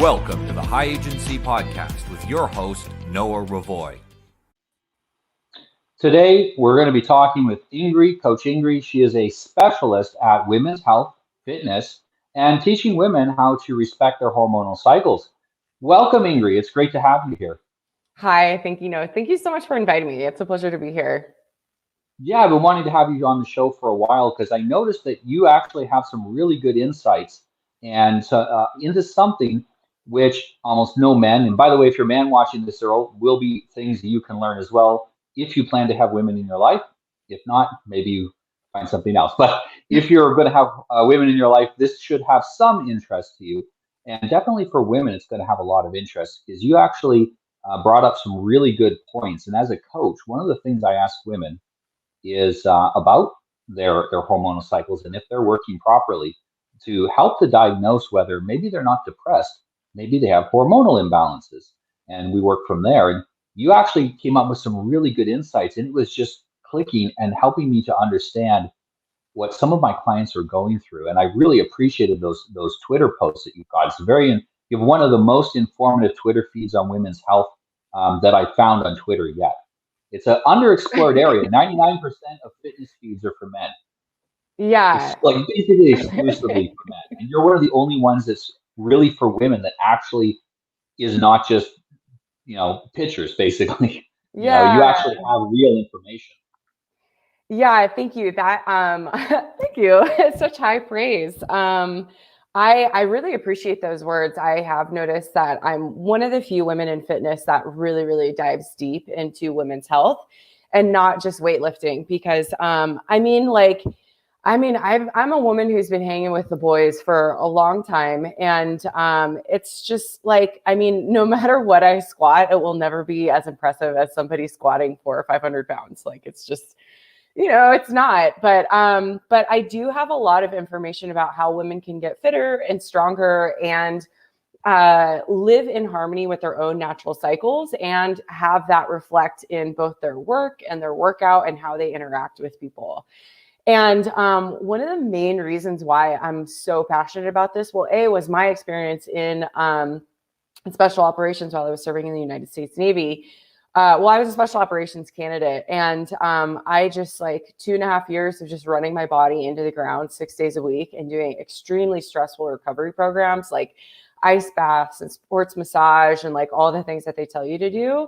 Welcome to the High Agency Podcast with your host, Noah Ravoy. Today, we're going to be talking with Coach Ingri. She is a specialist at women's health, fitness, and teaching women how to respect their hormonal cycles. Welcome, Ingri. It's great to have you here. Hi, thank you, Noah. Thank you so much for inviting me. It's a pleasure to be here. Yeah, I've been wanting to have you on the show for a while because I noticed that you actually have some really good insights and into something which almost no men, and by the way, if you're a man watching this, there will be things that you can learn as well if you plan to have women in your life. If not, maybe you find something else. But if you're going to have women in your life, this should have some interest to you. And definitely for women, it's going to have a lot of interest because you actually brought up some really good points. And as a coach, one of the things I ask women is about their hormonal cycles and if they're working properly to help to diagnose whether maybe they're not depressed, maybe they have hormonal imbalances, and we work from there. And you actually came up with some really good insights, and it was just clicking and helping me to understand what some of my clients are going through. And I really appreciated those Twitter posts that you've got. It's you have one of the most informative Twitter feeds on women's health that I found on Twitter yet. It's an underexplored area. 99% of fitness feeds are for men. Yeah. It's like basically exclusively for men. And you're one of the only ones that's really for women that actually is not just, pictures, basically. Yeah. You actually have real information. Yeah, thank you. Thank you. It's such high praise. I really appreciate those words. I have noticed that I'm one of the few women in fitness that really, really dives deep into women's health and not just weightlifting because, I'm a woman who's been hanging with the boys for a long time. And it's just no matter what I squat, it will never be as impressive as somebody squatting 400 or 500 pounds. Like it's just, it's not, but I do have a lot of information about how women can get fitter and stronger and live in harmony with their own natural cycles and have that reflect in both their work and their workout and how they interact with people. And one of the main reasons why I'm so passionate about this, was my experience in special operations while I was serving in the United States Navy. I was a special operations candidate, and I just 2.5 years of just running my body into the ground 6 days a week and doing extremely stressful recovery programs like ice baths and sports massage and all the things that they tell you to do.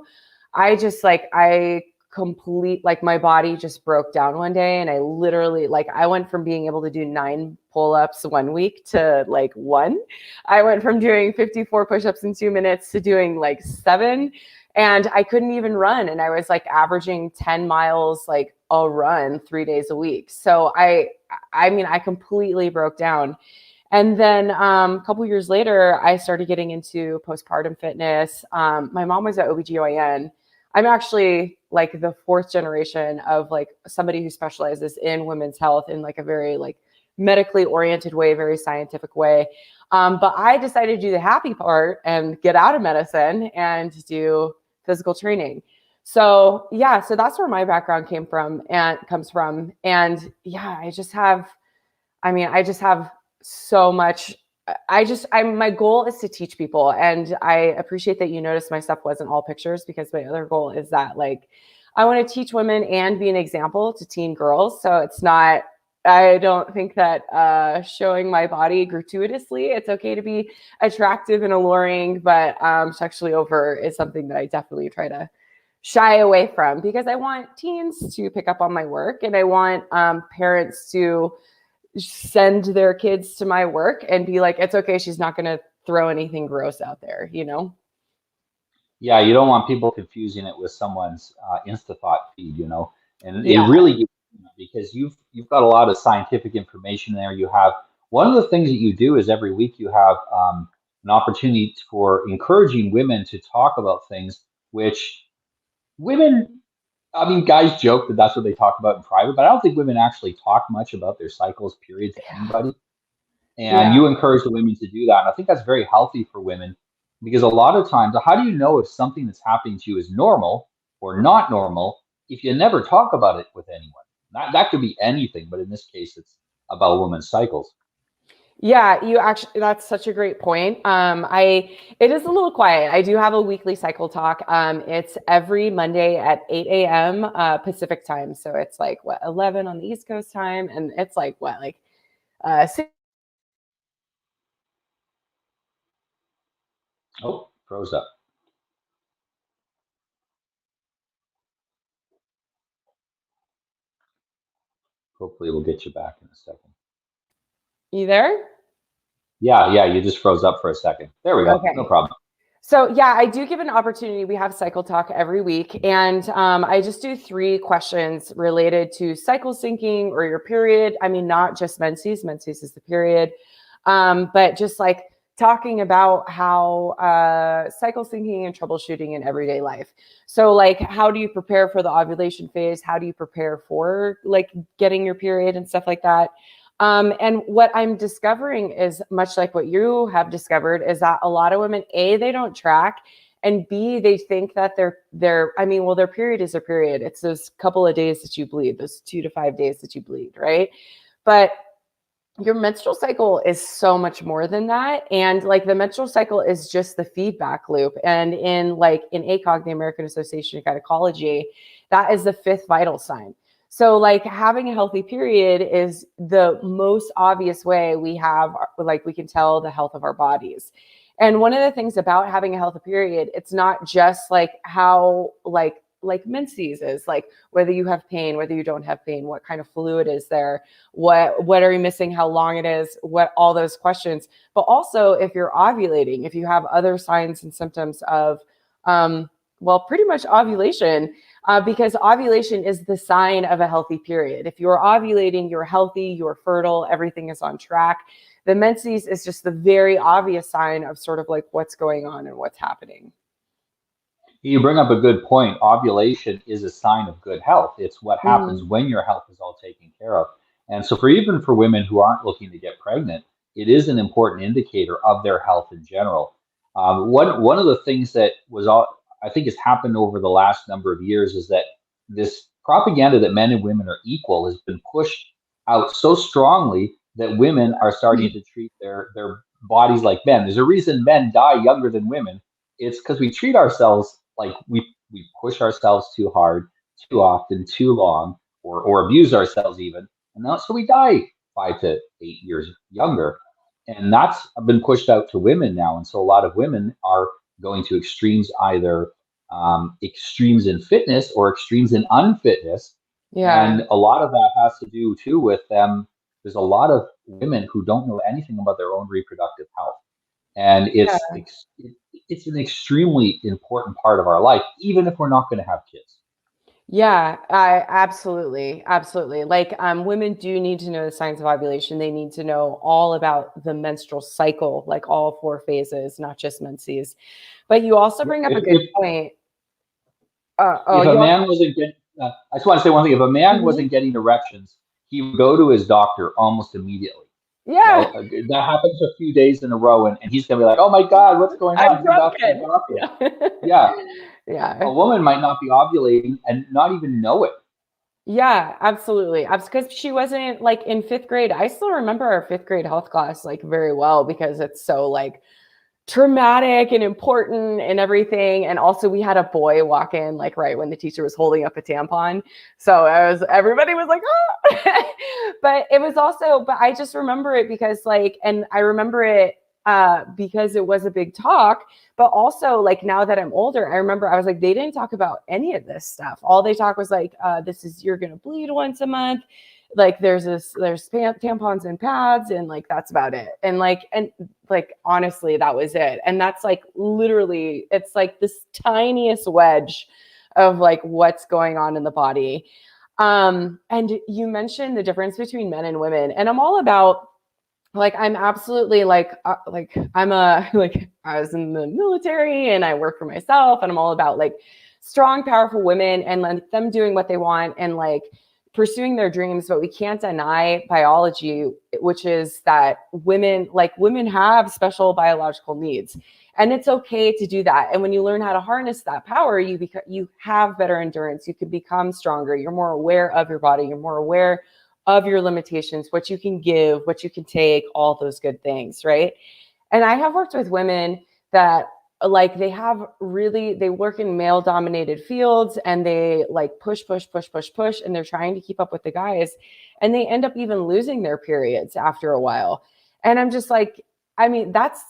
My body just broke down one day, and I literally I went from being able to do 9 pull-ups 1 week to 1. I went from doing 54 push-ups in 2 minutes to doing 7. And I couldn't even run. And I was averaging 10 miles, a run 3 days a week. So I completely broke down. And then a couple years later, I started getting into postpartum fitness. My mom was at OBGYN. I'm actually the 4th generation of somebody who specializes in women's health in a very medically oriented way, very scientific way. But I decided to do the happy part and get out of medicine and do physical training. So that's where my background comes from. And I just have so much. My goal is to teach people. And I appreciate that you noticed my stuff wasn't all pictures because my other goal is that I want to teach women and be an example to teen girls. So it's not, I don't think that showing my body gratuitously, it's okay to be attractive and alluring, but sexually overt is something that I definitely try to shy away from because I want teens to pick up on my work and I want parents to send their kids to my work and be like, it's okay, she's not going to throw anything gross out there, Yeah, you don't want people confusing it with someone's InstaThought feed, and it really, because you've got a lot of scientific information there. You have one of the things that you do is every week you have an opportunity for encouraging women to talk about things which women, guys joke that that's what they talk about in private, but I don't think women actually talk much about their cycles, periods, to anybody. And you encourage the women to do that. And I think that's very healthy for women because a lot of times, how do you know if something that's happening to you is normal or not normal if you never talk about it with anyone? That could be anything, but in this case, it's about women's cycles. Yeah, you actually, that's such a great point. It is a little quiet. I do have a weekly cycle talk. It's every Monday at 8 a.m. Pacific time. So it's like what, 11 on the East Coast time. And it's like what, like, 6. Oh, froze up. Hopefully we'll get you back in a second. You there? Yeah, you just froze up for a second. There we go. No Okay. problem. So yeah, I do give an opportunity. We have cycle talk every week, and I just do 3 questions related to cycle syncing or your period. I mean, not just menses. Menses is the period, but just like talking about how cycle syncing and troubleshooting in everyday life. So like, how do you prepare for the ovulation phase? How do you prepare for like getting your period and stuff like that? And what I'm discovering is much like what you have discovered is that a lot of women, A, they don't track, and B, they think that their period is their period. It's those couple of days that you bleed, those 2 to 5 days that you bleed, right? But your menstrual cycle is so much more than that. And like the menstrual cycle is just the feedback loop. And in ACOG, the American Association of Gynecology, that is the 5th vital sign. So like having a healthy period is the most obvious way we can tell the health of our bodies. And one of the things about having a healthy period, it's not just like how like menses is, like whether you have pain, whether you don't have pain, what kind of fluid is there, what are you missing, how long it is, what, all those questions. But also if you're ovulating, if you have other signs and symptoms of pretty much ovulation, because ovulation is the sign of a healthy period. If you're ovulating, you're healthy, you're fertile, everything is on track. The menses is just the very obvious sign of sort of like what's going on and what's happening. You bring up a good point. Ovulation is a sign of good health. It's what happens Mm-hmm. when your health is all taken care of. And so, even for women who aren't looking to get pregnant, it is an important indicator of their health in general. One of the things that I think has happened over the last number of years is that this propaganda that men and women are equal has been pushed out so strongly that women are starting to treat their bodies like men. There's a reason men die younger than women. It's because we treat ourselves like we push ourselves too hard, too often, too long, or abuse ourselves even, and that's so we die 5 to 8 years younger. And that's been pushed out to women now, and so a lot of women are going to extremes, either extremes in fitness or extremes in unfitness, Yeah. and a lot of that has to do too with them. There's a lot of women who don't know anything about their own reproductive health, and it's an extremely important part of our life, even if we're not going to have kids. Yeah, I absolutely. Like, women do need to know the signs of ovulation. They need to know all about the menstrual cycle, like all 4 phases, not just menses. But you also bring up a good If point. if a You also, man wasn't getting, I just want to say one thing: if a man Mhm. wasn't getting erections, he would go to his doctor almost immediately. Yeah, That happens a few days in a row, and he's gonna be like, "Oh my God, what's going on? I'm Bring Doc to the broken. doctor." Yeah. Yeah, Yeah. a woman might not be ovulating and not even know it. Yeah, absolutely. Because she wasn't like in 5th grade. I still remember our 5th grade health class like very well because it's so like traumatic and important and everything. And also we had a boy walk in like right when the teacher was holding up a tampon. So everybody was like, oh, but I just remember it because like, and I remember it because it was a big talk, but also like now that I'm older, I remember I was like, they didn't talk about any of this stuff. All they talk was like, you're going to bleed once a month. Like there's tampons and pads and like, that's about it. And like, honestly, that was it. And that's like, literally, it's like this tiniest wedge of like what's going on in the body. And you mentioned the difference between men and women, and I'm all about, like, I'm absolutely like I'm a like I was in the military and I work for myself, and I'm all about like strong, powerful women and like them doing what they want and like pursuing their dreams. But we can't deny biology, which is that women have special biological needs, and it's okay to do that. And when you learn how to harness that power, you have better endurance. You can become stronger. You're more aware of your body. You're more aware of your limitations, what you can give, what you can take, all those good things, right? And I have worked with women that like they work in male dominated fields and they like push, and they're trying to keep up with the guys and they end up even losing their periods after a while. And I'm just like, I mean, that's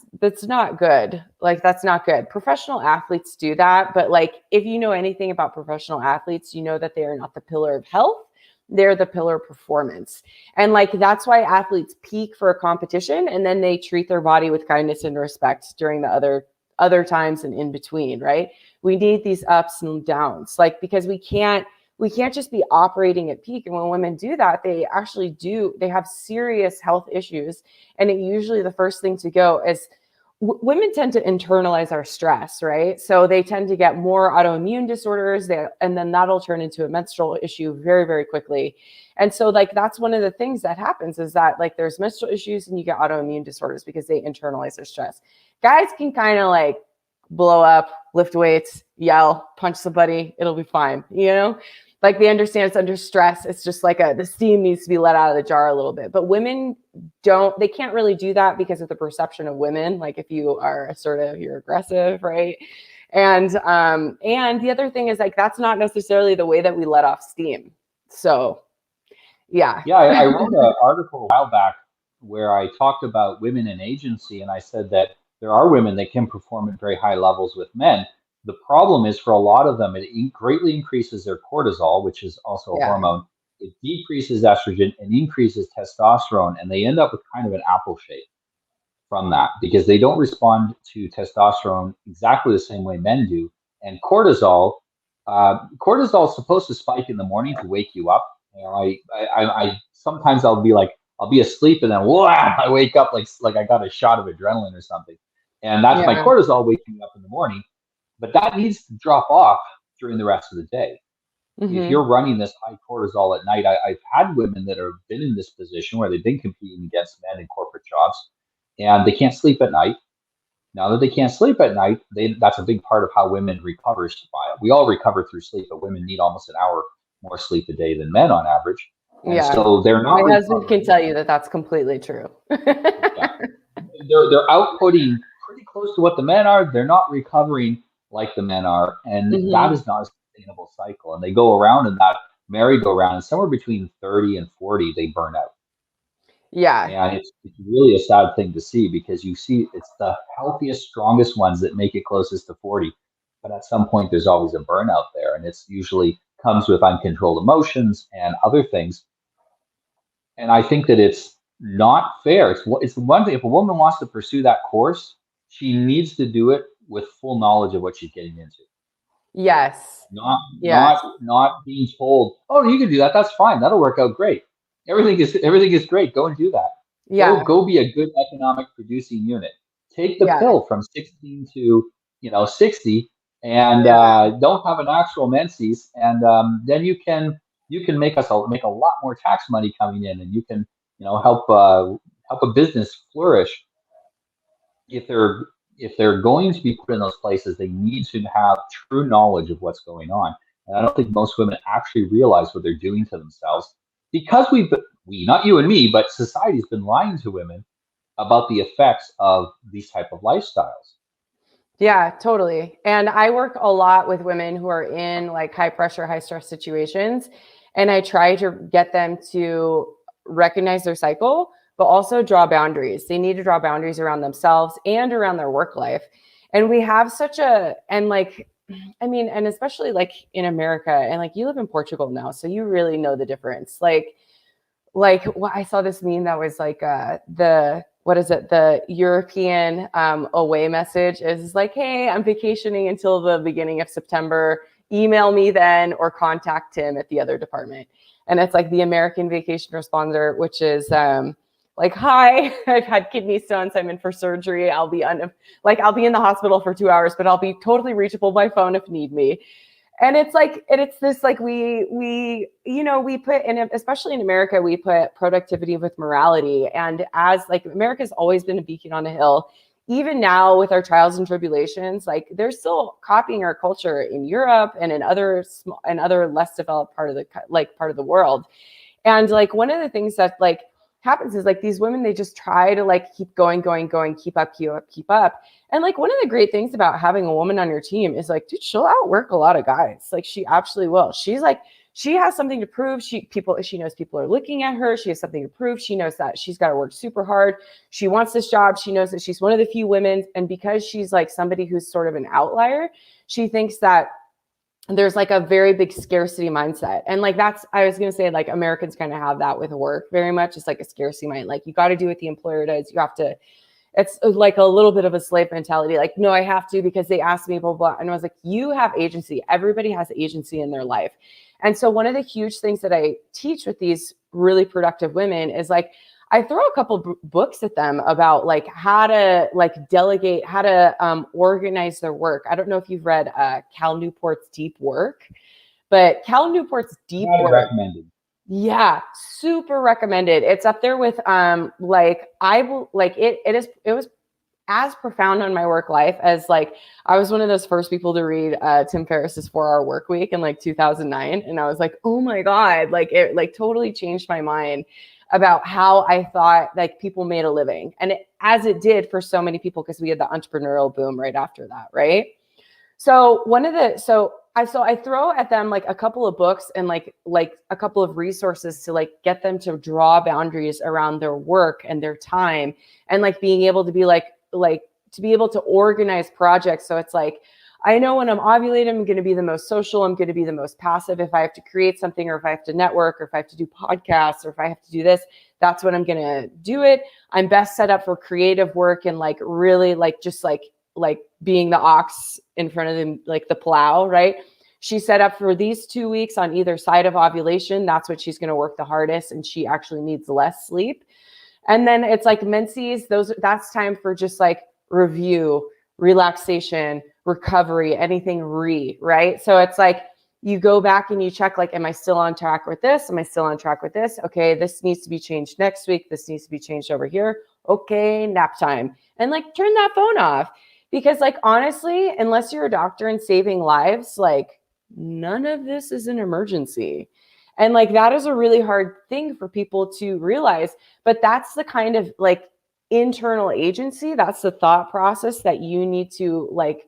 not good. Like, that's not good. Professional athletes do that. But like, if you know anything about professional athletes, you know that they are not the pillar of health. They're the pillar of performance. And like, that's why athletes peak for a competition and then they treat their body with kindness and respect during the other times and in between, right? We need these ups and downs, like, because we can't just be operating at peak. And when women do that, they have serious health issues. And it usually the first thing to go is women tend to internalize our stress, right? So they tend to get more autoimmune disorders, and then that'll turn into a menstrual issue very, very quickly. And so like, that's one of the things that happens is that like there's menstrual issues and you get autoimmune disorders because they internalize their stress. Guys can kind of like blow up, lift weights, yell, punch somebody, it'll be fine, you know? Like they understand it's under stress. It's just like the steam needs to be let out of the jar a little bit. But women they can't really do that because of the perception of women. Like if you are assertive, you're aggressive, right? And the other thing is like, that's not necessarily the way that we let off steam. So yeah. Yeah, I wrote an article a while back where I talked about women in agency, and I said that there are women that can perform at very high levels with men. The problem is for a lot of them, it greatly increases their cortisol, which is also a hormone. It decreases estrogen and increases testosterone, and they end up with kind of an apple shape from that because they don't respond to testosterone exactly the same way men do. And cortisol is supposed to spike in the morning to wake you up. You know, I sometimes I'll be asleep and then whoa, I wake up like I got a shot of adrenaline or something, and that's my cortisol waking me up in the morning. But that needs to drop off during the rest of the day. Mm-hmm. If you're running this high cortisol at night, I've had women that have been in this position where they've been competing against men in corporate jobs, and they can't sleep at night. Now that they can't sleep at night, that's a big part of how women recover. We all recover through sleep, but women need almost an hour more sleep a day than men on average. And so they're not. My husband can tell you that that's completely true. Yeah. They're outputting pretty close to what the men are. They're not recovering like the men are, and that is not a sustainable cycle. And they go around in that merry-go-round, and somewhere between 30 and 40, they burn out. Yeah. And it's really a sad thing to see because you see it's the healthiest, strongest ones that make it closest to 40. But at some point, there's always a burnout there. And it's usually comes with uncontrolled emotions and other things. And I think that it's not fair. It's the one thing, if a woman wants to pursue that course, she needs to do it with full knowledge of what she's getting into. Yes. Not being told, oh, you can do that. That's fine. That'll work out great. Everything is great. Go and do that. Yeah. Go be a good economic producing unit. Take the pill from 16 to 60, and don't have an actual menses, and then you can make a lot more tax money coming in, and you can help a business flourish. If they're going to be put in those places, they need to have true knowledge of what's going on. And I don't think most women actually realize what they're doing to themselves because we, not you and me, but society's been lying to women about the effects of these type of lifestyles. Yeah, totally. And I work a lot with women who are in like high pressure, high stress situations. And I try to get them to recognize their cycle, but also draw boundaries. They need to draw boundaries around themselves and around their work life. And we have and especially like in America, and like you live in Portugal now, so you really know the difference. Like I saw this meme that was like the European away message is like, hey, I'm vacationing until the beginning of September. Email me then or contact Tim at the other department. And it's like the American vacation responder, which is like, hi, I've had kidney stones. I'm in for surgery. I'll be in the hospital for 2 hours, but I'll be totally reachable by phone if need me. And it's like, and it's this like we put in, especially in America, we put productivity with morality. And as like America's always been a beacon on a hill, even now with our trials and tribulations, like they're still copying our culture in Europe and in other less developed part of the world. And like one of the things that like happens is like these women, they just try to like keep going, keep up. And like one of the great things about having a woman on your team is like, dude, she'll outwork a lot of guys. Like she absolutely will. She's like, she has something to prove. She knows people are looking at her. She has something to prove. She knows that she's got to work super hard. She wants this job. She knows that she's one of the few women. And because she's like somebody who's sort of an outlier, she thinks that there's like a very big scarcity mindset. And like, I was going to say like Americans kind of have that with work very much. It's like a scarcity mind. Like you got to do what the employer does. You have to, it's like a little bit of a slave mentality. Like, no, I have to because they asked me, blah, blah. And I was like, you have agency. Everybody has agency in their life. And so one of the huge things that I teach with these really productive women is like, I throw a couple books at them about like how to like delegate, how to organize their work. I don't know if you've read Cal Newport's Deep Work, but Cal Newport's Deep Work. Recommended. Yeah, super recommended. It's up there with like it was as profound on my work life as like I was one of those first people to read Tim Ferriss's 4-Hour Work Week in like 2009, and I was like, oh my god, like it like totally changed my mind about how I thought like people made a living, and as it did for so many people because we had the entrepreneurial boom right after that, right? So I throw at them like a couple of books and like a couple of resources to like get them to draw boundaries around their work and their time, and like being able to be like to be able to organize projects. So it's like, I know when I'm ovulating, I'm going to be the most social. I'm going to be the most passive. If I have to create something, or if I have to network, or if I have to do podcasts, or if I have to do this, that's when I'm going to do it. I'm best set up for creative work and like really like just like being the ox in front of them, like the plow, right? She's set up for these 2 weeks on either side of ovulation. That's what she's going to work the hardest, and she actually needs less sleep. And then it's like menses, that's time for just like review, relaxation, recovery, anything right? So it's like you go back and you check like, am I still on track with this? Am I still on track with this? Okay, this needs to be changed next week. This needs to be changed over here. Okay, nap time. And like turn that phone off. Because like, honestly, unless you're a doctor and saving lives, like none of this is an emergency. And like, that is a really hard thing for people to realize, but that's the kind of like internal agency. That's the thought process that you need to like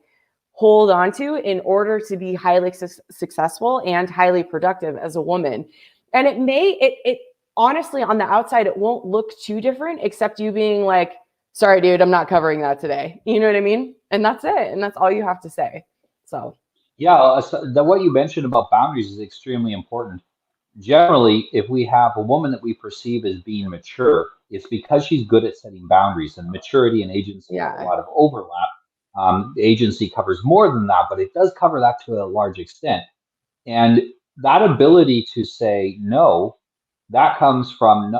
hold on to in order to be highly successful and highly productive as a woman. And it honestly, on the outside, it won't look too different, except you being like, sorry, dude, I'm not covering that today. You know what I mean? And that's it. And that's all you have to say. So. Yeah, what you mentioned about boundaries is extremely important. Generally, if we have a woman that we perceive as being mature, it's because she's good at setting boundaries, and maturity and agency have a lot of overlap. Agency covers more than that, but it does cover that to a large extent. And that ability to say no, that comes from,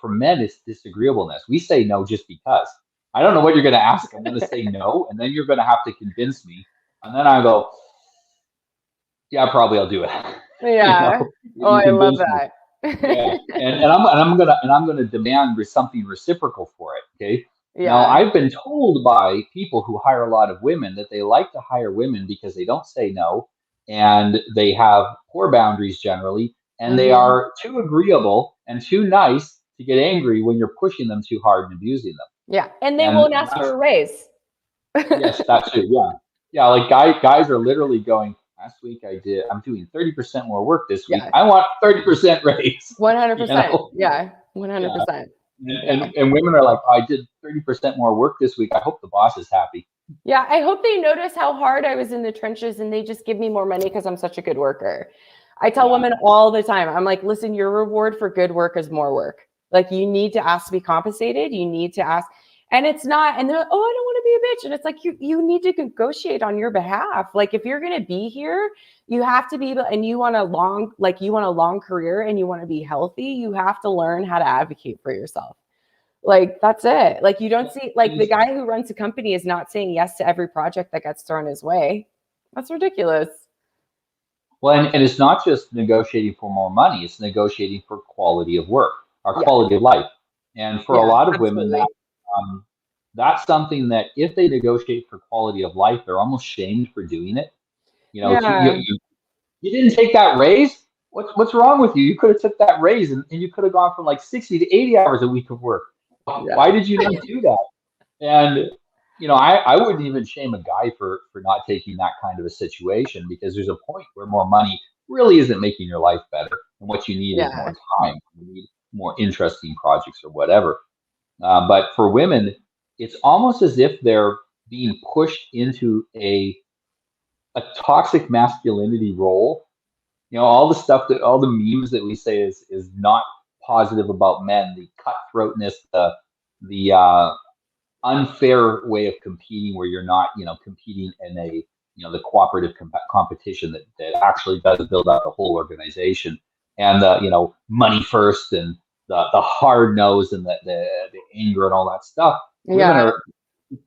for men, it's disagreeableness. We say no just because. I don't know what you're going to ask. I'm going to say no, and then you're going to have to convince me. And then I go, yeah, probably I'll do it. Yeah. I love that. Yeah. And I'm gonna demand something reciprocal for it. Okay. Yeah. Now I've been told by people who hire a lot of women that they like to hire women because they don't say no, and they have poor boundaries generally, and they are too agreeable and too nice to get angry when you're pushing them too hard and abusing them. Yeah. And they won't ask for a raise. Yes, that's it. Yeah. Yeah. Like guys are literally going, last week I'm doing 30% more work this week. Yeah. I want 30% raise. 100%. Yeah. 100%. Yeah. And women are like, oh, I did 30% more work this week. I hope the boss is happy. Yeah. I hope they notice how hard I was in the trenches and they just give me more money because I'm such a good worker. I tell women all the time, I'm like, listen, your reward for good work is more work. Like, you need to ask to be compensated. You need to ask. And it's not, and they're like, oh, I don't want to be a bitch. And it's like, you need to negotiate on your behalf. Like, if you're going to be here, you have to be able, and you want a long career and you want to be healthy, you have to learn how to advocate for yourself. Like, that's it. Like, you don't see, like, the guy who runs a company is not saying yes to every project that gets thrown his way. That's ridiculous. Well, and it's not just negotiating for more money, it's negotiating for quality of work, or quality of life. And for a lot of women, that's something that if they negotiate for quality of life, they're almost shamed for doing it. You didn't take that raise? what's wrong with you? You could have took that raise and you could have gone from like 60 to 80 hours a week of work. Why Yeah. did you not do that? And I wouldn't even shame a guy for not taking that kind of a situation, because there's a point where more money really isn't making your life better, and what you need is more Yeah. time. You need more interesting projects or whatever. But for women, it's almost as if they're being pushed into a toxic masculinity role. All the stuff all the memes that we say is not positive about men, the cutthroatness, the unfair way of competing, where you're not, competing in the cooperative competition that actually does build out the whole organization, and the, money first, and the hard nose, and the anger and all that stuff. Women Yeah. are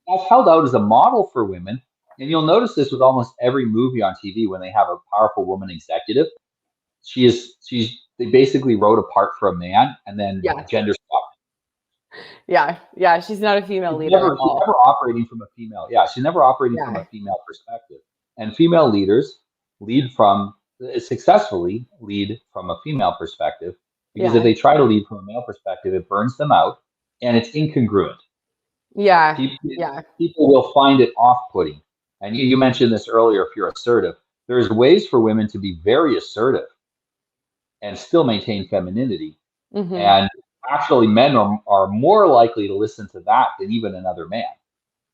That's held out as a model for women. And you'll notice this with almost every movie on TV when they have a powerful woman executive. They basically wrote a part for a man and then Yeah. gender swapped. Yeah. Yeah. She's not a female She's leader at never all. operating from a female. Yeah, she's never operating from a Yeah. female perspective. And female leaders lead from successfully lead from a female perspective, because if Yeah. they try to lead from a male perspective, it burns them out and it's incongruent. Yeah. People, Yeah. people will find it off-putting. And you mentioned this earlier, if you're assertive, there's ways for women to be very assertive and still maintain femininity. Hmm. And actually, men are more likely to listen to that than even another man,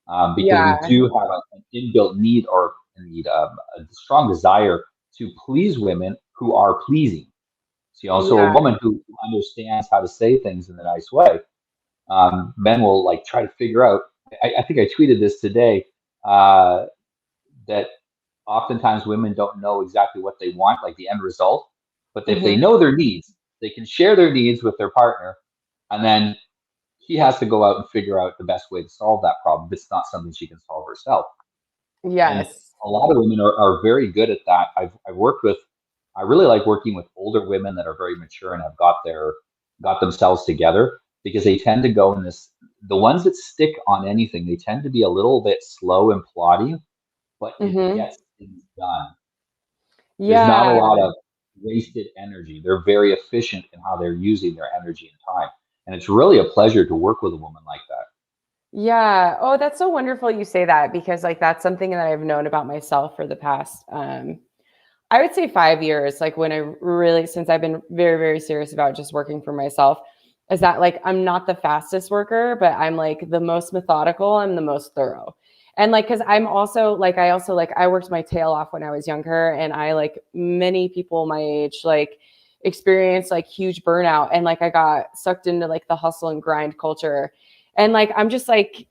because we Yeah. do have an inbuilt need, or need a strong desire to please women who are pleasing. So a Yeah. woman who understands how to say things in a nice way, men will like try to figure out. I think I tweeted this today, that oftentimes women don't know exactly what they want, like the end result. But if they Hmm. know their needs, they can share their needs with their partner, and then he has to go out and figure out the best way to solve that problem. It's not something she can solve herself. And Yes. a lot of women are very good at that. I've worked with, I really like working with older women that are very mature and have got themselves together, because they tend to go in this, the ones that stick on anything, they tend to be a little bit slow and plotty, but it Hmm. gets things done. There's not a Yeah. lot of wasted energy. They're very efficient in how they're using their energy and time. And it's really a pleasure to work with a woman like that. Yeah. Oh, that's so wonderful you say that, because like that's something that I've known about myself for the past I would say 5 years, like when I really, since I've been very, very serious about just working for myself, is that like I'm not the fastest worker, but I'm like the most methodical. I'm the most thorough. And like, cause I'm also like, I worked my tail off when I was younger, and I, like many people my age, like experienced like huge burnout, and like I got sucked into like the hustle and grind culture. And like, I'm just like,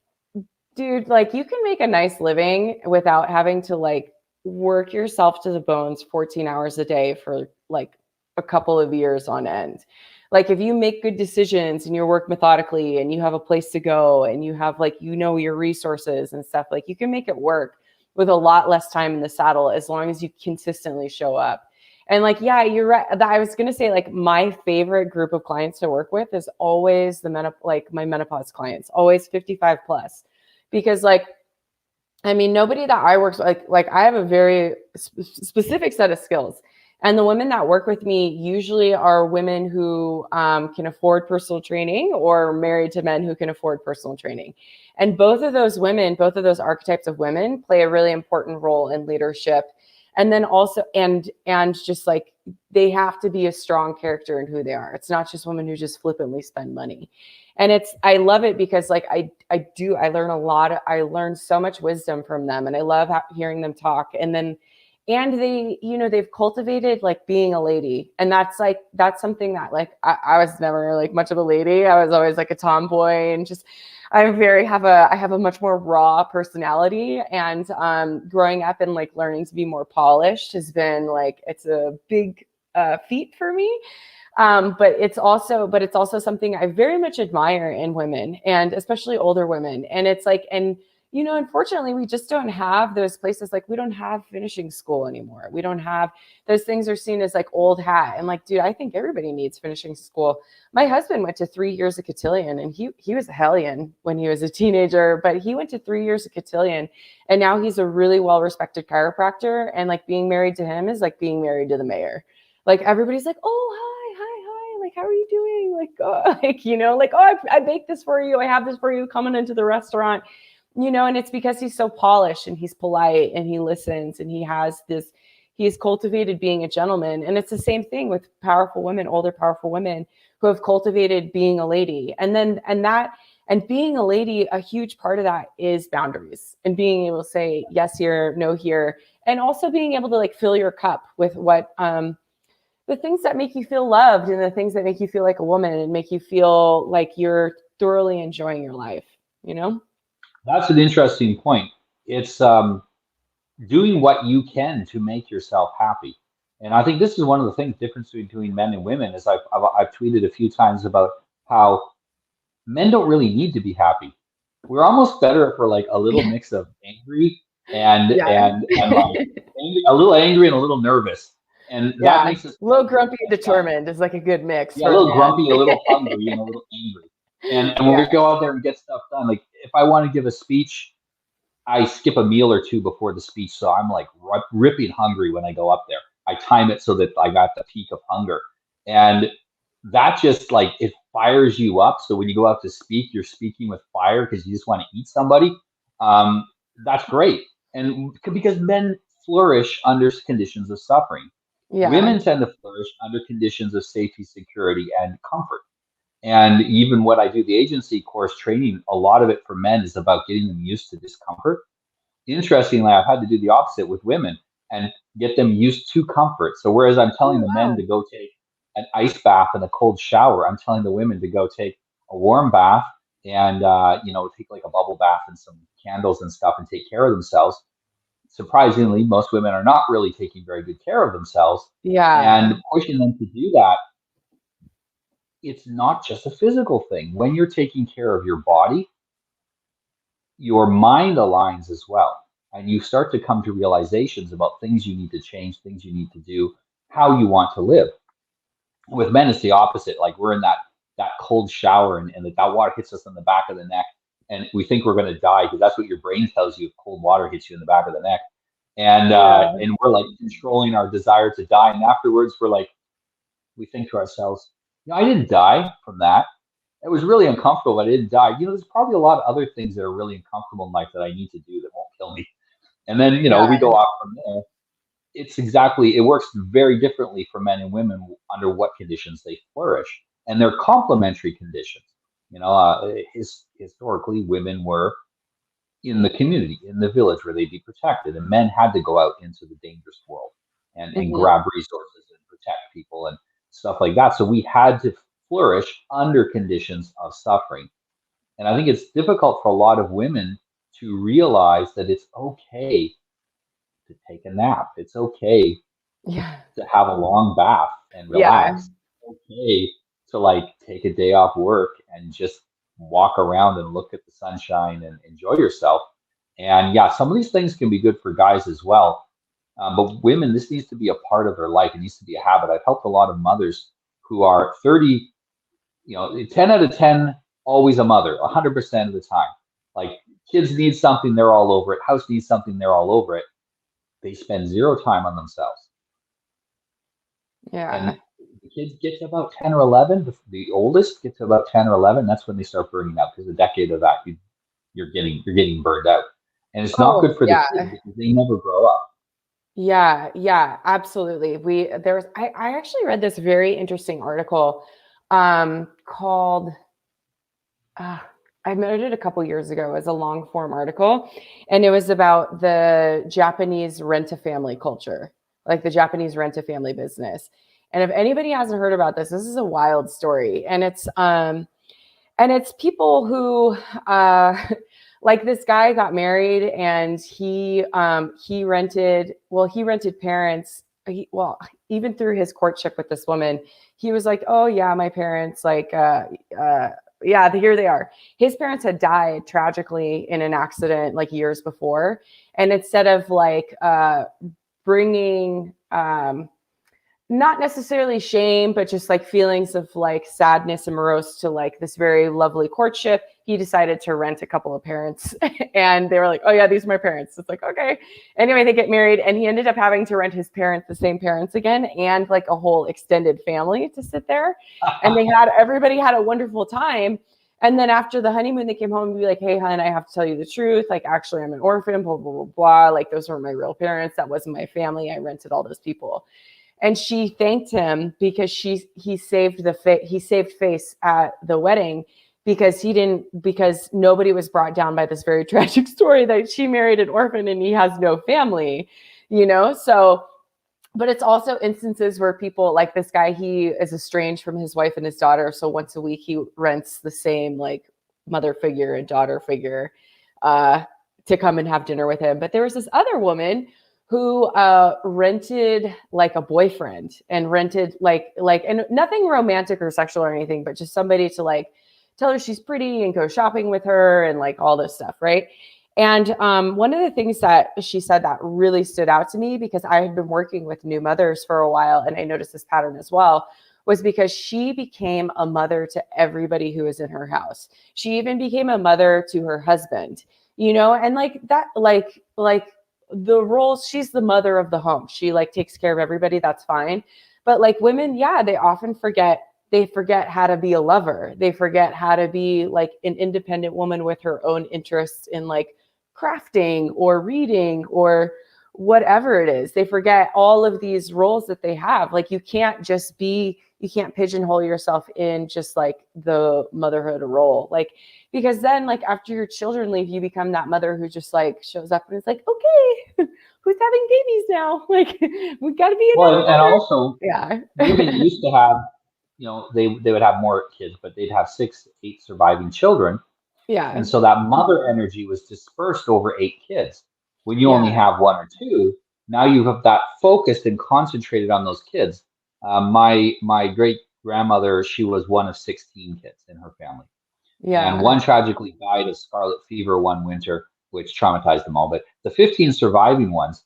dude, like you can make a nice living without having to like work yourself to the bones 14 hours a day for like a couple of years on end. Like if you make good decisions and you work methodically and you have a place to go and you have like, your resources and stuff, like you can make it work with a lot less time in the saddle, as long as you consistently show up. And like, yeah, you're right. I was going to say, like, my favorite group of clients to work with is always like my menopause clients, always 55 plus, because like, I mean, nobody that I work with, like I have a very specific set of skills, and the women that work with me usually are women who can afford personal training, or married to men who can afford personal training. And both of those women, both of those archetypes of women, play a really important role in leadership. And then also, and just like they have to be a strong character in who they are. It's not just women who just flippantly spend money. And I love it because like I learn a lot. I learn so much wisdom from them, and I love hearing them talk. And they, they've cultivated like being a lady. And that's something that like, I was never like much of a lady. I was always like a tomboy, and just, I have a much more raw personality. And growing up and like learning to be more polished has been like, it's a big feat for me. But it's also something I very much admire in women, and especially older women. And it's like, and unfortunately, we just don't have those places. Like we don't have finishing school anymore. We don't have, those things are seen as like old hat. And like, dude, I think everybody needs finishing school. My husband went to 3 years of cotillion, and he was a hellion when he was a teenager, but he went to 3 years of cotillion, and now he's a really well-respected chiropractor. And like being married to him is like being married to the mayor. Like everybody's like, oh, hi, like, how are you doing? Like, oh, like, you know, like, oh, I baked this for you. I have this for you coming into the restaurant, you know, and it's because he's so polished and he's polite and he listens and he's cultivated being a gentleman. And it's the same thing with powerful women, older, powerful women who have cultivated being a lady. And being a lady, a huge part of that is boundaries and being able to say yes here, no here, and also being able to like fill your cup with what, the things that make you feel loved and the things that make you feel like a woman and make you feel like you're thoroughly enjoying your life, you know? That's an interesting point. It's doing what you can to make yourself happy. And I think this is one of the things difference between men and women is I've tweeted a few times about how men don't really need to be happy. We're almost better for like a little Yeah. mix of angry and Yeah. and like a little angry and a little nervous, and that Yeah. makes us A little feel grumpy and much better. determined is like a good mix Yeah, a for a little man. grumpy, a little hungry, and a little angry. And when we Yeah. go out there and get stuff done, like if I want to give a speech, I skip a meal or two before the speech, so I'm like ripping hungry when I go up there. I time it so that I got the peak of hunger, and that just like it fires you up. So when you go out to speak, you're speaking with fire because you just want to eat somebody. Um, that's great, and because men flourish under conditions of suffering, Yeah. women tend to flourish under conditions of safety, security, and comfort. And even what I do, the agency course training, a lot of it for men is about getting them used to discomfort. Interestingly, I've had to do the opposite with women and get them used to comfort. So whereas I'm Oh, telling the men wow. to go take an ice bath and a cold shower, I'm telling the women to go take a warm bath and take like a bubble bath and some candles and stuff and take care of themselves. Surprisingly, most women are not really taking very good care of themselves, Yeah. and pushing them to do that, it's not just a physical thing. When you're taking care of your body, your mind aligns as well. And you start to come to realizations about things you need to change, things you need to do, how you want to live. With men, it's the opposite. Like we're in that cold shower and that water hits us in the back of the neck and we think we're going to die because that's what your brain tells you if cold water hits you in the back of the neck. Yeah. And we're like controlling our desire to die. And afterwards we're like, we think to ourselves, I didn't die from that. It was really uncomfortable, but I didn't die. There's probably a lot of other things that are really uncomfortable in life that I need to do that won't kill me. And then, Yeah. we go off from there. It works very differently for men and women under what conditions they flourish. And they're complementary conditions. Historically, women were in the community, in the village where they'd be protected, and men had to go out into the dangerous world and Mhm. grab resources and protect people and stuff like that. So we had to flourish under conditions of suffering. And I think it's difficult for a lot of women to realize that it's okay to take a nap. It's okay Yeah. to have a long bath and Yeah. relax. It's okay to like take a day off work and just walk around and look at the sunshine and enjoy yourself. And yeah, some of these things can be good for guys as well. But women, this needs to be a part of their life. It needs to be a habit. I've helped a lot of mothers who are 30, 10 out of 10, always a mother, 100% of the time. Like kids need something, they're all over it. House needs something, they're all over it. They spend zero time on themselves. Yeah. And the kids get to about 10 or 11, the oldest get to about 10 or 11, that's when they start burning out because a decade of that, you're getting burned out. And it's not Oh, good for the yeah. kids because they never grow up. Yeah, yeah, absolutely. I actually read this very interesting article called uh, I read it a couple years ago as a long form article, and it was about the Japanese rent-a-family culture, like the Japanese rent-a-family business. And if anybody hasn't heard about this is a wild story, and it's people who like this guy got married and he rented parents even through his courtship with this woman he was like, oh yeah, my parents yeah, here they are. His parents had died tragically in an accident like years before, and instead of like bringing not necessarily shame, but just like feelings of like sadness and morose to like this very lovely courtship, he decided to rent a couple of parents and they were like, oh yeah, these are my parents. It's like, okay. Anyway, they get married and he ended up having to rent his parents, the same parents again, and like a whole extended family to sit there. And everybody had a wonderful time. And then after the honeymoon, they came home and be like, hey, hon, I have to tell you the truth. Like, actually, I'm an orphan, blah, blah, blah, blah. Like, those weren't my real parents. That wasn't my family. I rented all those people. And she thanked him because he saved face at the wedding because nobody was brought down by this very tragic story that she married an orphan and he has no family, So, but it's also instances where people like this guy, he is estranged from his wife and his daughter. So once a week he rents the same like mother figure and daughter figure to come and have dinner with him. But there was this other woman who rented like a boyfriend and rented and nothing romantic or sexual or anything, but just somebody to like tell her she's pretty and go shopping with her and like all this stuff, right? And one of the things that she said that really stood out to me, because I had been working with new mothers for a while and I noticed this pattern as well, was because she became a mother to everybody who was in her house. She even became a mother to her husband, and like that, like the roles, she's the mother of the home. She like takes care of everybody. That's fine. But like women, yeah, they often forget how to be a lover. They forget how to be like an independent woman with her own interests in like crafting or reading or whatever it is. They forget all of these roles that they have. Like you can't pigeonhole yourself in just like the motherhood role. Like, because then like after your children leave, you become that mother who just like shows up and it's like, okay, who's having babies now? Like we got to be well, and also yeah. women used to have, they would have more kids, but they'd have 6, 8 surviving children. Yeah. And so that mother energy was dispersed over 8 kids. When you only Yeah. have 1 or 2, now you have that focused and concentrated on those kids. My great grandmother, she was one of 16 kids in her family. Yeah. And one tragically died of scarlet fever one winter, which traumatized them all. But the 15 surviving ones,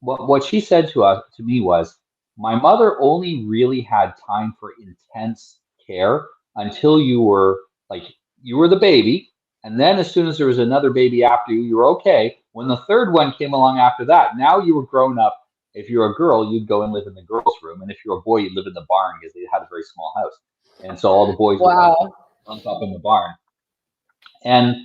what she said to me was, my mother only really had time for intense care until you were the baby. And then as soon as there was another baby after you, you were okay. When the third one came along after that, now you were grown up. If you're a girl, you'd go and live in the girls' room. And if you're a boy, you'd live in the barn because they had a very small house. And so all the boys would bunk up in the barn. And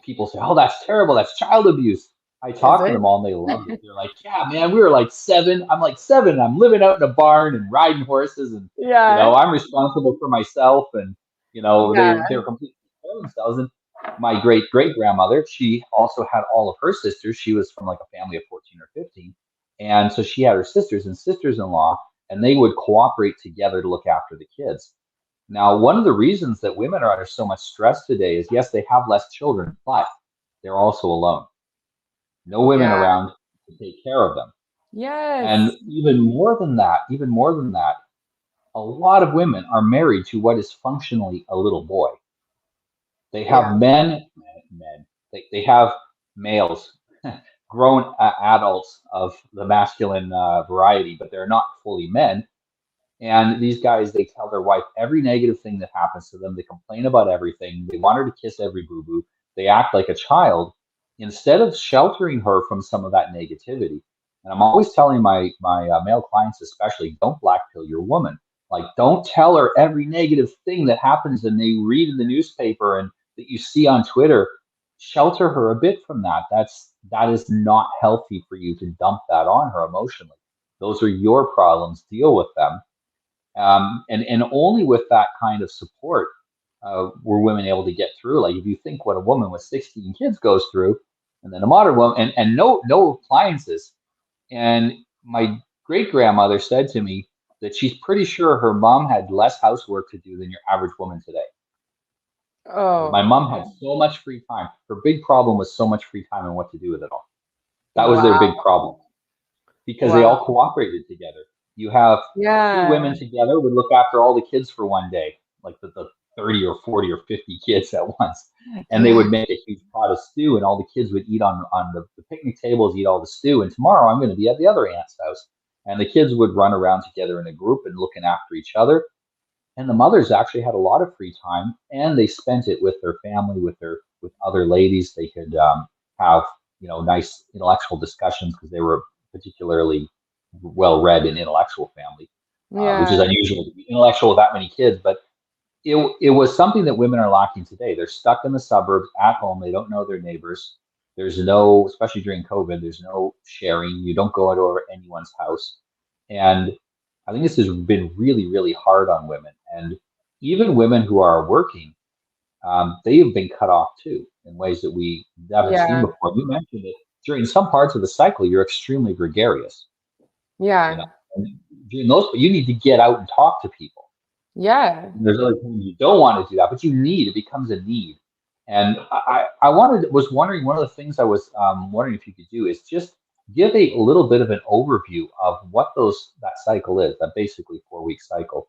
people say, "Oh, that's terrible. That's child abuse." I talk to them all and they love it. They're like, "Yeah, man, we were like 7. I'm like 7. And I'm living out in a barn and riding horses, and I'm responsible for myself." And they were completely for themselves. And my great grandmother, she also had all of her sisters. She was from like a family of 14 or 15, and so she had her sisters and sisters-in-law, and they would cooperate together to look after the kids. Now, one of the reasons that women are under so much stress today is, yes, they have less children, but they're also alone. No women around to take care of them. Yes. And even more than that, a lot of women are married to what is functionally a little boy. They have they have males, grown adults of the masculine variety, but they're not fully men. And these guys, they tell their wife every negative thing that happens to them. They complain about everything. They want her to kiss every boo-boo. They act like a child instead of sheltering her from some of that negativity. And I'm always telling my male clients, especially, don't black pill your woman. Like, don't tell her every negative thing that happens and they read in the newspaper and that you see on Twitter. Shelter her a bit from that. That is not healthy for you to dump that on her emotionally. Those are your problems. Deal with them. And only with that kind of support were women able to get through. Like, if you think what a woman with 16 kids goes through, and then a modern woman, and no appliances. And my great grandmother said to me that she's pretty sure her mom had less housework to do than your average woman today. Oh. My mom had so much free time. Her big problem was so much free time and what to do with it all. That was their big problem, because they all cooperated together. You have 2 women together would look after all the kids for one day, like the 30 or 40 or 50 kids at once. And they would make a huge pot of stew, and all the kids would eat on the picnic tables, eat all the stew. And tomorrow I'm going to be at the other aunt's house. And the kids would run around together in a group and looking after each other. And the mothers actually had a lot of free time, and they spent it with their family, with other ladies. They could have nice intellectual discussions because they were particularly well read and intellectual family, which is Yeah. unusual to be intellectual with that many kids. But it was something that women are lacking today. They're stuck in the suburbs at home. They don't know their neighbors. There's no, especially during COVID, there's no sharing. You don't go into anyone's house. And I think this has been really, really hard on women. And even women who are working, they have been cut off too in ways that we haven't seen Yeah. before. You mentioned that during some parts of the cycle, you're extremely gregarious. You know, Yeah. and during those, you need to get out and talk to people. Yeah. There's other times you don't want to do that, but it becomes a need. And was wondering, one of the things I was wondering if you could do is just give a little bit of an overview of what that cycle is, that basically 4-week cycle,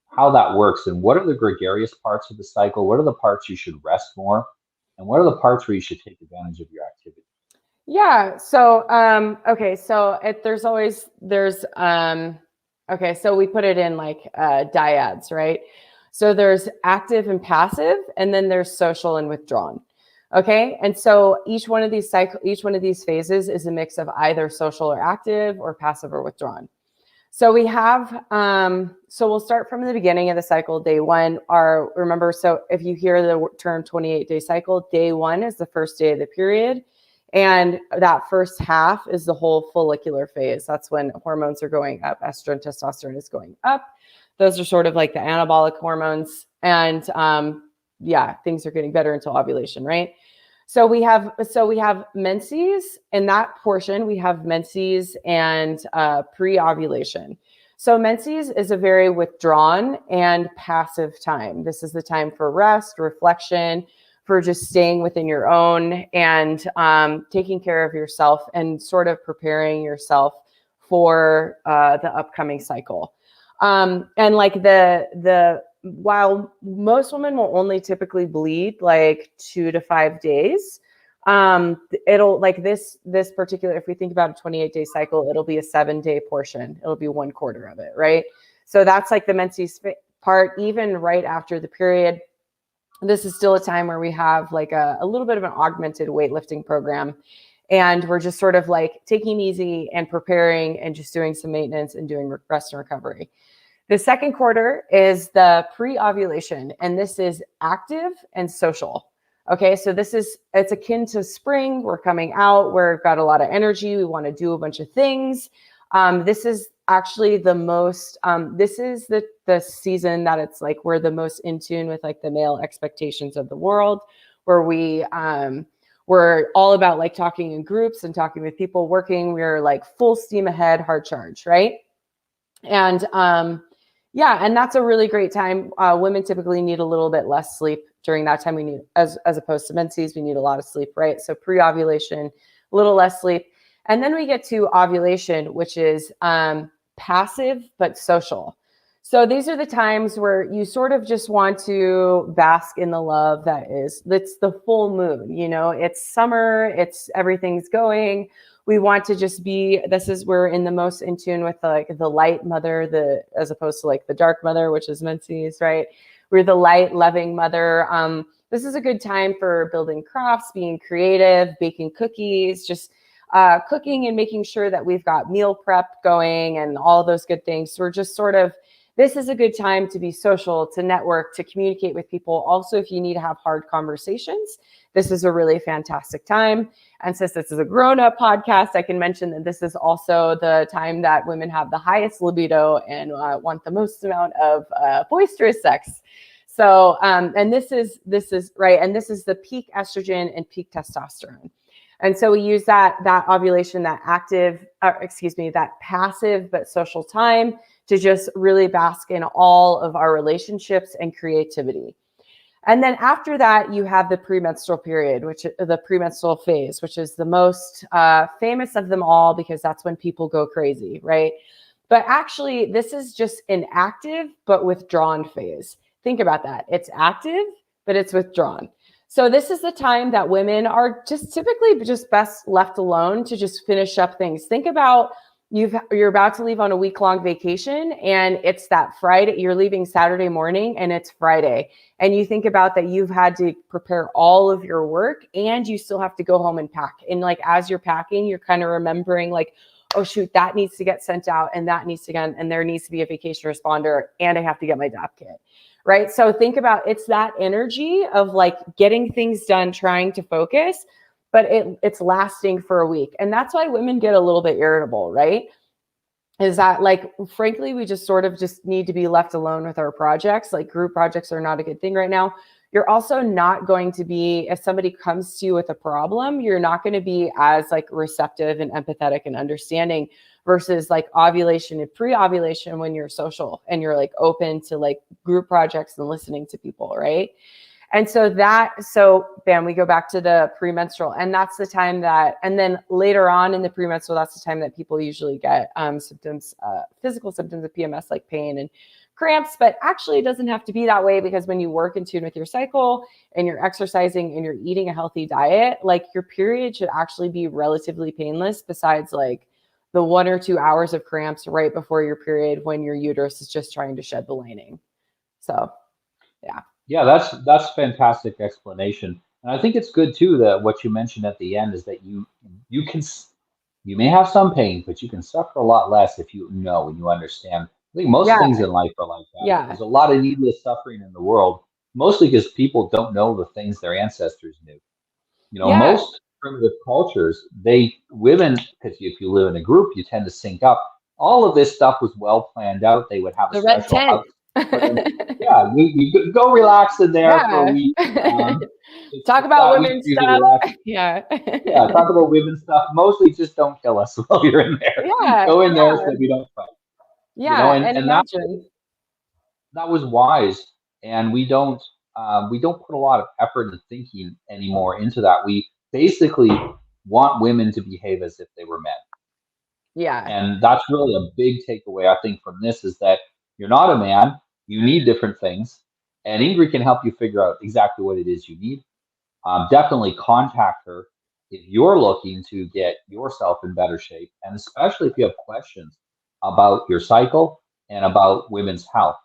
how that works, and what are the gregarious parts of the cycle, what are the parts you should rest more, and what are the parts where you should take advantage of your activity. Yeah. So, okay. So okay. So we put it in like dyads, right? So there's active and passive, and then there's social and withdrawn. Okay. And so each one of these phases is a mix of either social or active, or passive or withdrawn. So we have, so we'll start from the beginning of the cycle. Day one, remember, so if you hear the term 28-day cycle, day one is the first day of the period. And that first half is the whole follicular phase. That's when hormones are going up. Estrogen, testosterone is going up. Those are sort of like the anabolic hormones. And things are getting better until ovulation, right? So we have menses. In that portion, we have menses and pre-ovulation. So menses is a very withdrawn and passive time. This is the time for rest, reflection, for just staying within your own and taking care of yourself and sort of preparing yourself for the upcoming cycle. And like while most women will only typically bleed like 2 to 5 days, it'll like this particular, if we think about a 28-day cycle, it'll be a 7-day portion. It'll be 1/4 of it, right? So that's like the menses part. Even right after the period, this is still a time where we have like a little bit of an augmented weightlifting program. And we're just sort of like taking easy and preparing and just doing some maintenance and doing rest and recovery. The second quarter is the pre-ovulation, and this is active and social. Okay, so it's akin to spring. We're coming out. We've got a lot of energy. We want to do a bunch of things. This is actually the most, this is the season that it's like we're the most in tune with like the male expectations of the world, where we're all about like talking in groups and talking with people, working. We're like full steam ahead, hard charge, right? And and that's a really great time. Women typically need a little bit less sleep during that time. We need, as opposed to menses, we need a lot of sleep, right? So pre-ovulation, a little less sleep. And then we get to ovulation, which is passive but social. So these are the times where you sort of just want to bask in the love that's the full moon. You know, it's summer, everything's going. We want to just we're in the most in tune with like the light mother, as opposed to like the dark mother, which is menses, right? We're the light, loving mother. This is a good time for building crafts, being creative, baking cookies, just cooking and making sure that we've got meal prep going and all those good things. So we're just sort of, this is a good time to be social, to network, to communicate with people. Also, if you need to have hard conversations, this is a really fantastic time. And since this is a grown-up podcast, I can mention that this is also the time that women have the highest libido and want the most amount of boisterous sex. So, and this is right. And this is the peak estrogen and peak testosterone. And so we use that ovulation, that passive but social time to just really bask in all of our relationships and creativity. And then after that, you have the premenstrual period, the premenstrual phase, which is the most famous of them all, because that's when people go crazy, right? But actually, this is just an active but withdrawn phase. Think about that. It's active, but it's withdrawn. So this is the time that women are just typically just best left alone to just finish up things. Think about you're about to leave on a week-long vacation, and it's that Friday, you're leaving Saturday morning and it's Friday. And you think about that you've had to prepare all of your work and you still have to go home and pack. And like, as you're packing, you're kind of remembering like, oh shoot, that needs to get sent out and that needs to get, and there needs to be a vacation responder and I have to get my DAP kit. Right. So think about, it's that energy of like getting things done, trying to focus, but it's lasting for a week. And that's why women get a little bit irritable, right? Is that like, frankly, we just sort of just need to be left alone with our projects. Like group projects are not a good thing right now. You're also not going to be, if somebody comes to you with a problem, you're not going to be as like receptive and empathetic and understanding versus like ovulation and pre-ovulation when you're social and you're like open to like group projects and listening to people, right? And so bam, we go back to the premenstrual, and that's the time that, and then later on in the premenstrual, that's the time that people usually get symptoms, physical symptoms of PMS, like pain and cramps. But actually it doesn't have to be that way, because when you work in tune with your cycle and you're exercising and you're eating a healthy diet, like your period should actually be relatively painless, besides like the 1 or 2 hours of cramps right before your period when your uterus is just trying to shed the lining. So, yeah. Yeah, that's fantastic explanation, and I think it's good too that what you mentioned at the end is that you can you may have some pain, but you can suffer a lot less if you know and you understand. I think most Yeah. things in life are like that. Yeah. There's a lot of needless suffering in the world, mostly because people don't know the things their ancestors knew. You know, Yeah. most primitive cultures, women, because if you live in a group, you tend to sync up. All of this stuff was well planned out. They would have a The red special tent. house for them. Yeah, you go relax in there for a Yeah. week. Talk It's about that week women's for you to stuff. relax. Yeah. Yeah, talk about women's stuff. Mostly just don't kill us while you're in there. Yeah. Go in there Yeah. so that we don't fight. You know, Yeah. And and imagine. that was wise. And we don't put a lot of effort and thinking anymore into that. We basically want women to behave as if they were men. Yeah. And that's really a big takeaway, I think, from this is that you're not a man. You need different things. And Ingrid can help you figure out exactly what it is you need. Definitely contact her if you're looking to get yourself in better shape, and especially if you have questions about your cycle and about women's health.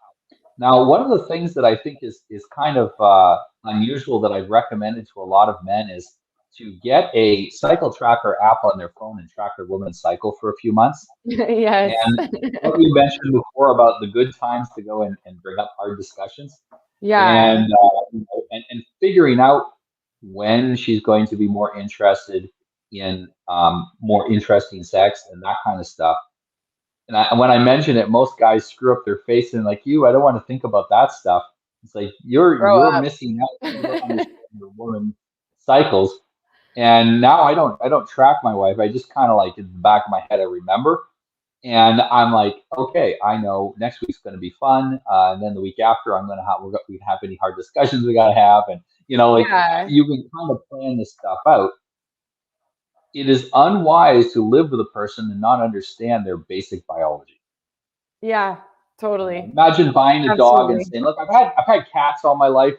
Now, one of the things that I think is kind of unusual that I've recommended to a lot of men is to get a cycle tracker app on their phone and track their woman's cycle for a few months. Yes. And what we mentioned before about the good times to go and bring up hard discussions, Yeah. and and figuring out when she's going to be more interested in more interesting sex and that kind of stuff. And when I mention it, most guys screw up their face and like you, I don't want to think about that stuff. It's like Grow you're up. missing out. You don't understand your woman cycles. And now I don't track my wife. I just kind of like in the back of my head I remember. And I'm like, okay, I know next week's going to be fun, and then the week after, I'm going to have we have any hard discussions we got to have, and like Yeah. you can kind of plan this stuff out. It is unwise to live with a person and not understand their basic biology. Yeah. Totally. Imagine buying a dog and Absolutely. saying, "Look, I've had cats all my life.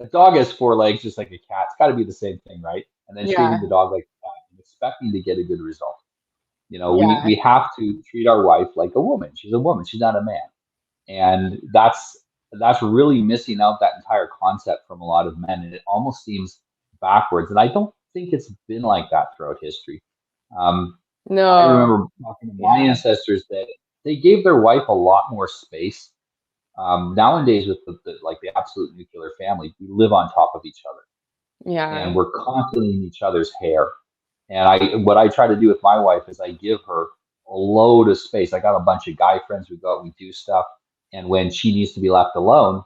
A dog has 4 legs, just like a cat. It's got to be the same thing, right?" And then treating Yeah. the dog like a cat and expecting to get a good result. Yeah. We have to treat our wife like a woman. She's a woman. She's not a man. And that's really missing out that entire concept from a lot of men, and it almost seems backwards. And I don't think it's been like that throughout history. um, I No. remember talking to my Yeah. ancestors that they gave their wife a lot more space. Nowadays with the absolute nuclear family, we live on top of each other and Yeah. we're constantly in each other's hair. And what I try to do with my wife is I give her a load of space. I got a bunch of guy friends. We go out, we do stuff. And when she needs to be left alone,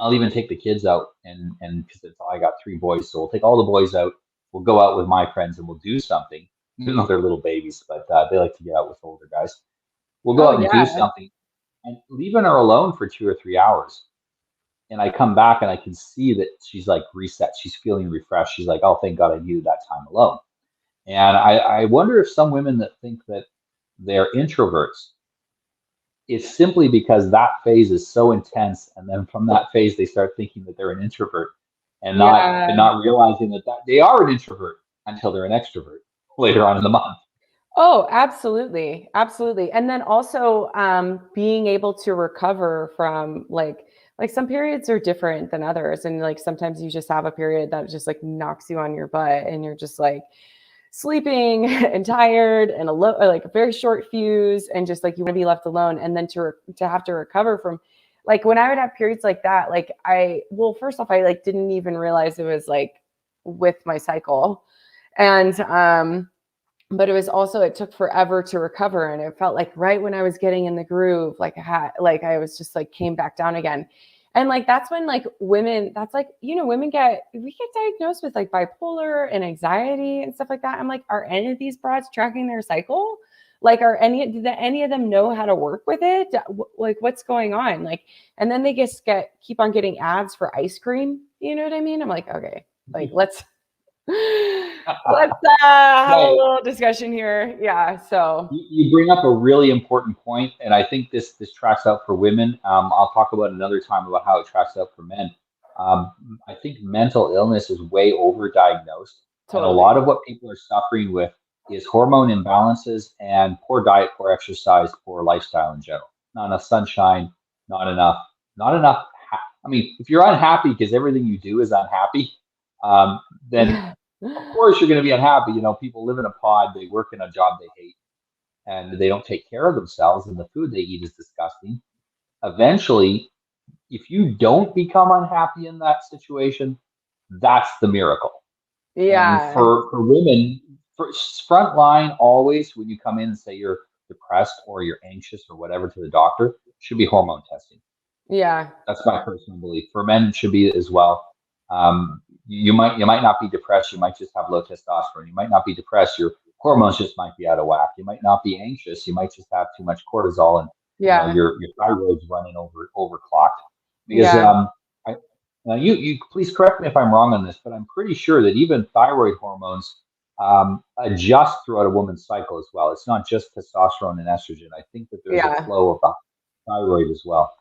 I'll even take the kids out and because I got 3 boys, so we'll take all the boys out. We'll go out with my friends and we'll do something, even though they're little babies, but they like to get out with older guys. We'll go Oh out and do yeah. something and leaving her alone for 2 or 3 hours. And I come back and I can see that she's like reset. She's feeling refreshed. She's like, oh, thank God I needed that time alone. And I wonder if some women that think that they're introverts, it's simply because that phase is so intense. And then from that phase, they start thinking that they're an introvert and Yeah. not realizing that they are an introvert until they're an extrovert later on in the month. Oh, absolutely. Absolutely. And then also being able to recover from like some periods are different than others. And like sometimes you just have a period that just like knocks you on your butt and you're just like sleeping and tired and like a very short fuse and just like you want to be left alone. And then to have to recover from like when I would have periods like that, like well, first off, I like didn't even realize it was like with my cycle. And but it was also it took forever to recover and it felt like right when I was getting in the groove I was just like came back down again. And like that's when like women that's like women we get diagnosed with like bipolar and anxiety and stuff like that. I'm like, are any of these broads tracking their cycle? Like did any of them know how to work with it? Like what's going on? Like, and then they just keep on getting ads for ice cream, you know what I mean? I'm like, okay, like let's have a Right. little discussion here. Yeah. So You bring up a really important point, and I think this tracks out for women. I'll talk about another time about how it tracks out for men. I think mental illness is way overdiagnosed, and a lot totally. of what people are suffering with is hormone imbalances and poor diet, poor exercise, poor lifestyle in general. Not enough sunshine, not enough, not enough. I mean, if you're unhappy because everything you do is unhappy, then Yeah. of course you're going to be unhappy. You know, people live in a pod, they work in a job they hate, and they don't take care of themselves, and the food they eat is disgusting. Eventually, if you don't become unhappy in that situation, that's the miracle. And Yeah. for women, for front line, always when you come in and say you're depressed or you're anxious or whatever to the doctor, should be hormone testing. Yeah. That's my personal belief. For men, it should be as well. You might not be depressed. You might just have low testosterone. You might not be depressed. Your hormones just might be out of whack. You might not be anxious. You might just have too much cortisol, and Yeah. your thyroid's running overclocked. Because Yeah. I, now you please correct me if I'm wrong on this, but I'm pretty sure that even thyroid hormones adjust throughout a woman's cycle as well. It's not just testosterone and estrogen. I think that there's a Yeah. flow of the thyroid as well.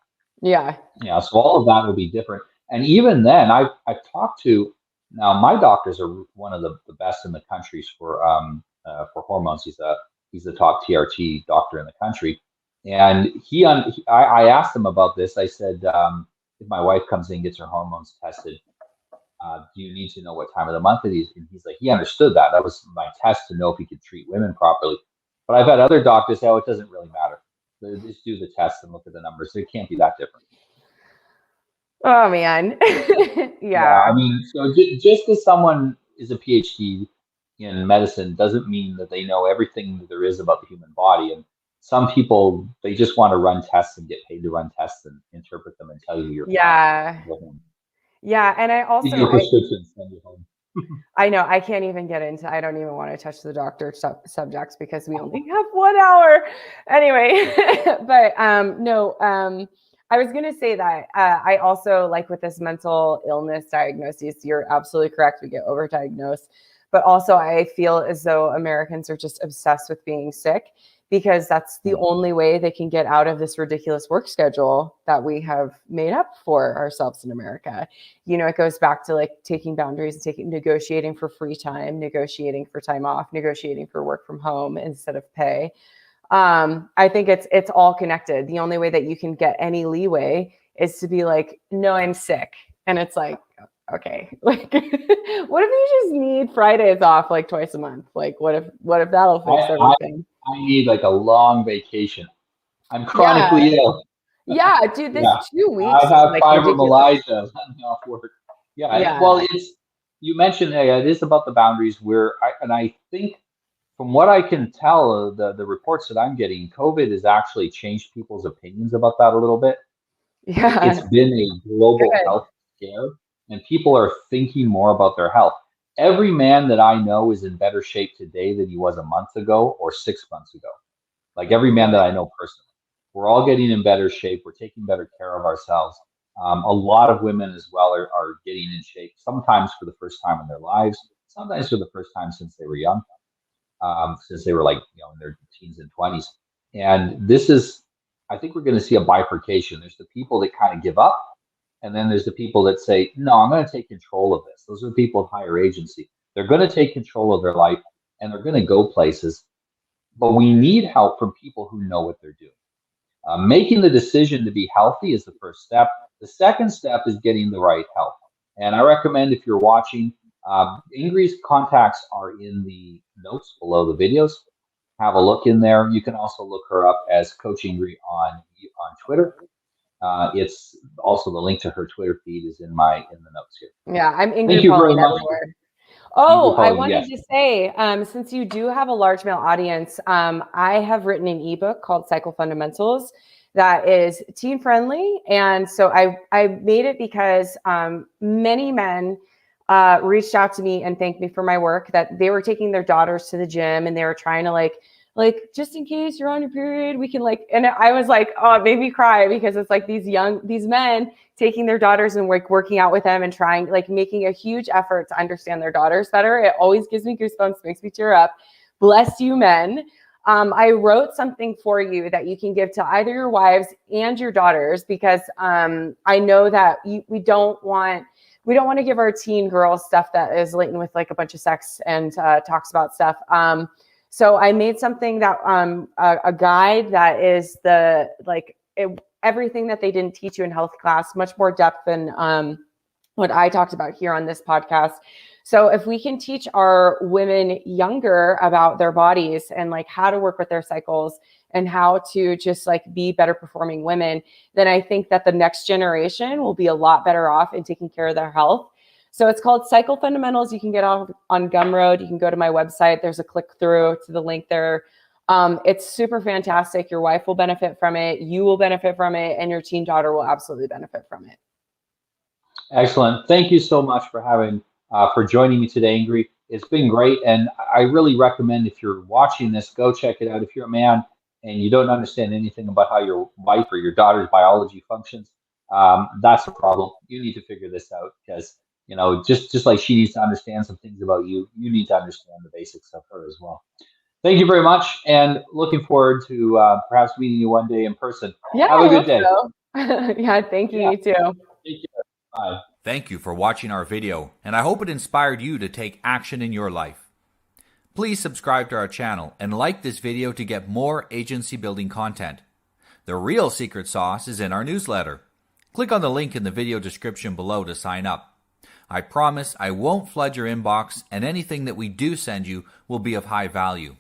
Yeah. Yeah, so all of that will be different. And even then, I've talked to now my doctors are one of the best in the countries for hormones. He's the top TRT doctor in the country, and I asked him about this. I said, if my wife comes in and gets her hormones tested, do you need to know what time of the month it is? And he's like, he understood that. That was my test to know if he could treat women properly. But I've had other doctors say, oh, it doesn't really matter. They just do the test and look at the numbers. It can't be that different. Oh man. Yeah, Yeah. I mean, so just because someone is a PhD in medicine doesn't mean that they know everything that there is about the human body. And some people, they just want to run tests and get paid to run tests and interpret them and tell you you're fine. Yeah. Go home. Yeah. And Give you a prescription, send you home. I know I can't even get into, I don't even want to touch the doctor subjects because we only have 1 hour anyway. But no, I was going to say that I also like with this mental illness diagnosis, you're absolutely correct. We get overdiagnosed, but also I feel as though Americans are just obsessed with being sick because that's the only way they can get out of this ridiculous work schedule that we have made up for ourselves in America. It goes back to like taking boundaries and negotiating for free time, negotiating for time off, negotiating for work from home instead of pay. I think it's all connected. The only way that you can get any leeway is to be like, no, I'm sick. And it's like, okay, like, what if you just need Fridays off like twice a month? Like, what if that'll I, fix I, everything? I need like a long vacation. I'm Yeah. chronically ill. Yeah, dude, this Yeah, 2 weeks I is have like ridiculous. fibromyalgia. Let me off work. Yeah, well, Yeah. you mentioned it is about the boundaries I think from what I can tell, the reports that I'm getting, COVID has actually changed people's opinions about that a little bit. It's Yeah. been a global Good. health scare, and people are thinking more about their health. Every man that I know is in better shape today than he was a month ago or 6 months ago. Like every man that Good. I know personally, we're all getting in better shape. We're taking better care of ourselves. A lot of women as well are getting in shape, sometimes for the first time in their lives, sometimes for the first time since they were young, since they were like, in their teens and 20s. And I think we're going to see a bifurcation. There's the people that kind of give up, and then there's the people that say, no, I'm going to take control of this. Those are the people with higher agency. They're going to take control of their life and they're going to go places but we need help from people who know what they're doing. Making the decision to be healthy is the first step. The second step is getting the right help. And I recommend, if you're watching, Ingri's contacts are in the notes below the videos. Have a look in there. You can also look her up as Coach Ingri on Twitter. It's also the link to her Twitter feed is in the notes here. Yeah, I'm Thank Ingri you very Pauline much. everywhere. Oh, Ingri Pauline, I wanted yes. to say, since you do have a large male audience, I have written an ebook called Cycle Fundamentals that is teen friendly. And so I made it because many men reached out to me and thanked me for my work, that they were taking their daughters to the gym and they were trying to like, just in case you're on your period, we can like, and I was like, oh, it made me cry, because it's like these men taking their daughters and like working out with them and trying, like making a huge effort to understand their daughters better. It always gives me goosebumps, makes me tear up. Bless you, men. I wrote something for you that you can give to either your wives and your daughters, because I know that we don't want to give our teen girls stuff that is laden with like a bunch of sex and talks about stuff. So I made something that a guide that is everything that they didn't teach you in health class, much more depth than what I talked about here on this podcast. So if we can teach our women younger about their bodies and like how to work with their cycles and how to just like be better performing women, then I think that the next generation will be a lot better off in taking care of their health. So it's called Cycle Fundamentals. You can get on Gumroad. You can go to my website. There's a click through to the link there. It's super fantastic. Your wife will benefit from it. You will benefit from it. And your teen daughter will absolutely benefit from it. Excellent. Thank you so much for joining me today, Ingri. It's been great. And I really recommend, if you're watching this, go check it out. If you're a man and you don't understand anything about how your wife or your daughter's biology functions, that's a problem. You need to figure this out, because just like she needs to understand some things about you, you need to understand the basics of her as well. Thank you very much, and looking forward to perhaps meeting you one day in person. Yeah, have a good day. So. Yeah, thank you. Yeah. You too. Take care. Bye. Thank you for watching our video, and I hope it inspired you to take action in your life. Please subscribe to our channel and like this video to get more agency building content. The real secret sauce is in our newsletter. Click on the link in the video description below to sign up. I promise I won't flood your inbox, and anything that we do send you will be of high value.